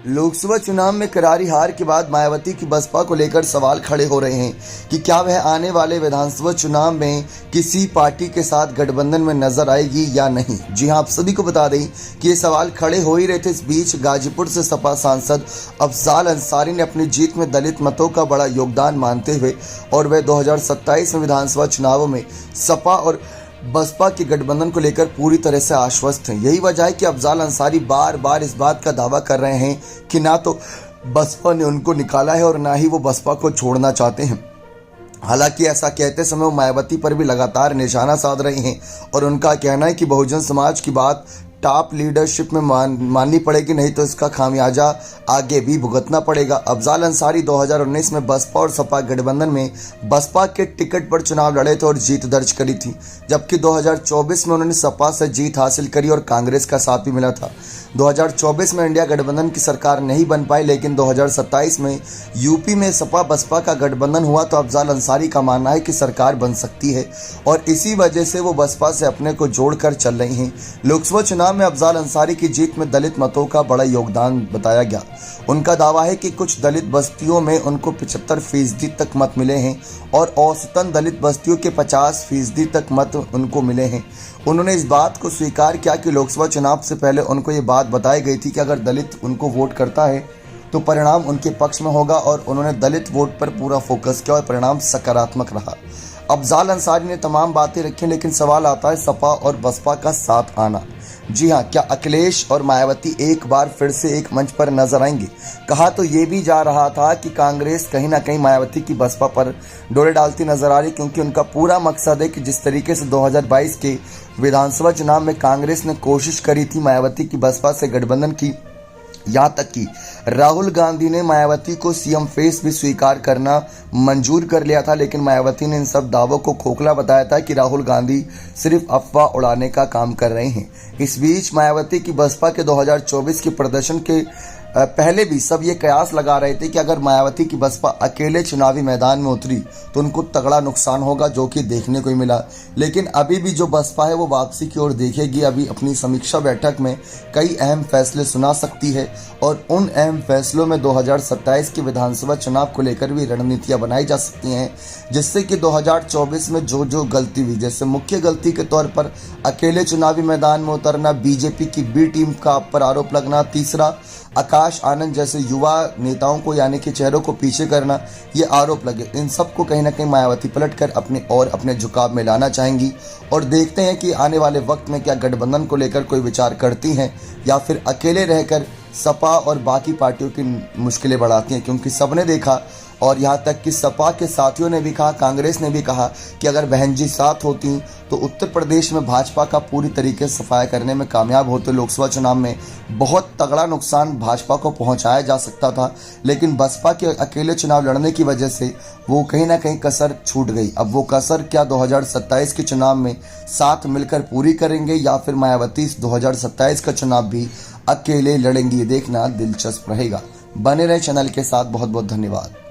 लोकसभा चुनाव में करारी हार के बाद मायावती की बसपा को लेकर सवाल खड़े हो रहे हैं कि क्या वह आने वाले विधानसभा चुनाव में किसी पार्टी के साथ गठबंधन में नजर आएगी या नहीं। जी हां, आप सभी को बता दें कि ये सवाल खड़े हो ही रहे थे। इस बीच गाजीपुर से सपा सांसद अफजाल अंसारी ने अपनी जीत में दलित मतों का बड़ा योगदान मानते हुए और वह 2027 में विधानसभा चुनावों में सपा और बसपा के गठबंधन को लेकर पूरी तरह से आश्वस्त हैं। यही वजह है कि अफजाल अंसारी बार बार इस बात का दावा कर रहे हैं कि ना तो बसपा ने उनको निकाला है और ना ही वो बसपा को छोड़ना चाहते हैं। हालांकि ऐसा कहते समय वो मायावती पर भी लगातार निशाना साध रहे हैं और उनका कहना है कि बहुजन समाज की बात टॉप लीडरशिप में माननी पड़ेगी, नहीं तो इसका खामियाजा आगे भी भुगतना पड़ेगा। अफजाल अंसारी 2019 में बसपा और सपा गठबंधन में बसपा के टिकट पर चुनाव लड़े थे और जीत दर्ज करी थी, जबकि 2024 में उन्होंने सपा से जीत हासिल करी और कांग्रेस का साथ भी मिला था। 2024 में इंडिया गठबंधन की सरकार नहीं बन पाई, लेकिन 2027 में यूपी में सपा बसपा का गठबंधन हुआ तो अफजाल अंसारी का मानना है कि सरकार बन सकती है और इसी वजह से वो बसपा से अपने को जोड़कर चल रही हैं। लोकसभा चुनाव में अफजाल अंसारी की जीत में दलित मतों का बड़ा योगदान बताया गया। उनका दावा है कि कुछ दलित बस्तियों में उनको 75% तक मत मिले हैं और औसतन दलित बस्तियों के 50% तक मत उनको मिले हैं। उन्होंने इस बात को स्वीकार किया कि लोकसभा चुनाव से पहले उनको ये बात बताई गई थी कि अगर दलित उनको वोट करता है तो परिणाम उनके पक्ष में होगा और उन्होंने दलित वोट पर पूरा फोकस किया और परिणाम सकारात्मक रहा। अफजाल अंसारी ने तमाम बातें रखी, लेकिन सवाल आता है सपा और बसपा का साथ आना। जी हां, क्या अखिलेश और मायावती एक बार फिर से एक मंच पर नजर आएंगे? कहा तो ये भी जा रहा था कि कांग्रेस कहीं ना कहीं मायावती की बसपा पर डोरे डालती नजर आ रही, क्योंकि उनका पूरा मकसद है कि जिस तरीके से 2022 के विधानसभा चुनाव में कांग्रेस ने कोशिश करी थी मायावती की बसपा से गठबंधन की, यहाँ तक कि राहुल गांधी ने मायावती को सीएम फेस भी स्वीकार करना मंजूर कर लिया था, लेकिन मायावती ने इन सब दावों को खोखला बताया था कि राहुल गांधी सिर्फ अफवाह उड़ाने का काम कर रहे हैं। इस बीच मायावती की बसपा के 2024 के प्रदर्शन के पहले भी सब ये कयास लगा रहे थे कि अगर मायावती की बसपा अकेले चुनावी मैदान में उतरी तो उनको तगड़ा नुकसान होगा, जो कि देखने को ही मिला। लेकिन अभी भी जो बसपा है वो वापसी की ओर देखेगी। अभी अपनी समीक्षा बैठक में कई अहम फैसले सुना सकती है और उन अहम फैसलों में 2027 के विधानसभा चुनाव को लेकर भी रणनीतियां बनाई जा सकती हैं, जिससे कि 2024 में जो गलती हुई, जैसे मुख्य गलती के तौर पर अकेले चुनावी मैदान में उतरना, बीजेपी की बी टीम का पर आरोप लगना, तीसरा आकाश आनंद जैसे युवा नेताओं को यानी कि चेहरों को पीछे करना, ये आरोप लगे। इन सब को कहीं ना कहीं मायावती पलटकर अपने झुकाव में लाना चाहेंगी और देखते हैं कि आने वाले वक्त में क्या गठबंधन को लेकर कोई विचार करती हैं या फिर अकेले रहकर सपा और बाकी पार्टियों की मुश्किलें बढ़ाती हैं। क्योंकि सबने देखा और यहाँ तक कि सपा के साथियों ने भी कहा, कांग्रेस ने भी कहा कि अगर बहन जी साथ होती तो उत्तर प्रदेश में भाजपा का पूरी तरीके से सफाया करने में कामयाब होते। लोकसभा चुनाव में बहुत तगड़ा नुकसान भाजपा को पहुंचाया जा सकता था, लेकिन बसपा के अकेले चुनाव लड़ने की वजह से वो कहीं ना कहीं कसर छूट गई। अब वो कसर क्या 2027 के चुनाव में साथ मिलकर पूरी करेंगे या फिर मायावती 2027 का चुनाव भी अकेले लड़ेंगी? देखना दिलचस्प रहेगा। बने रहे चैनल के साथ। बहुत बहुत धन्यवाद।